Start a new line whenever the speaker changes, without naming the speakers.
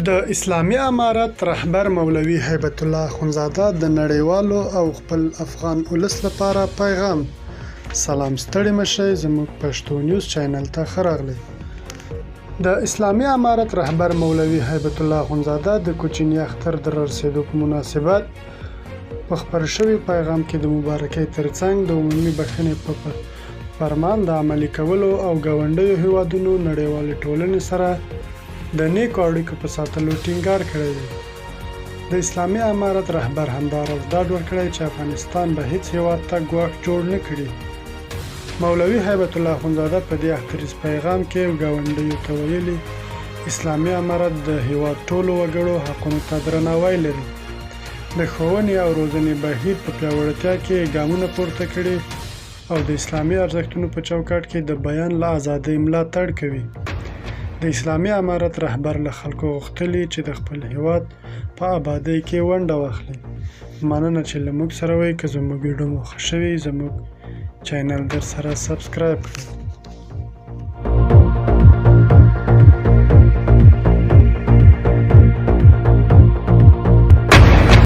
د اسلامي امارت رهبر مولوي هیبت الله اخندزاده د نړیوالو او خپل افغان ولس لپاره پیغام. سلام ستړي مشئ، زموږ پښتو نیوز چینل ته ښه راغلی. د اسلامي امارت رهبر مولوي هیبت الله اخندزاده د کوچني اختر د رارسېدو په مناسبت په خپور شوي پیغام کې د مبارکۍ ترڅنګ د عمومي بښنې په فرمان د عملي کولو او ګاونډیو هیوادونو نړیوالې ټولنې سره د نیکو اړیکو په ساتلو ټینګار کړی دی. د اسلامي امارت رهبر همداراز ډاډ ورکړی چې افغانستان به هیڅ هیواد ته ګواښ جوړ نه کړي. مولوي هیبت الله اخندزاده په دې اختریز پیغام کې ګاونډیو ته ویلي اسلامي امارت د هیواد ټولو وګړو حقونو ته درناوی لري. د ښوونې او روزنې بهیر په پیاوړتیا کې ګامونه پورته کړي او د اسلامي ارزښتونو په چوکاټ کې د بیان له ازادۍ ملاتړ کوي. د اسلامي امارت رهبر له خلکو غوښتلي چې د خپل هیواد په ابادۍ کې ونډه واخلي. مننه چې له موږ سره وئ. که زموږ ویډیو مو خوښ شوي، زموږ چینل در سره سبسکرایب کړئ.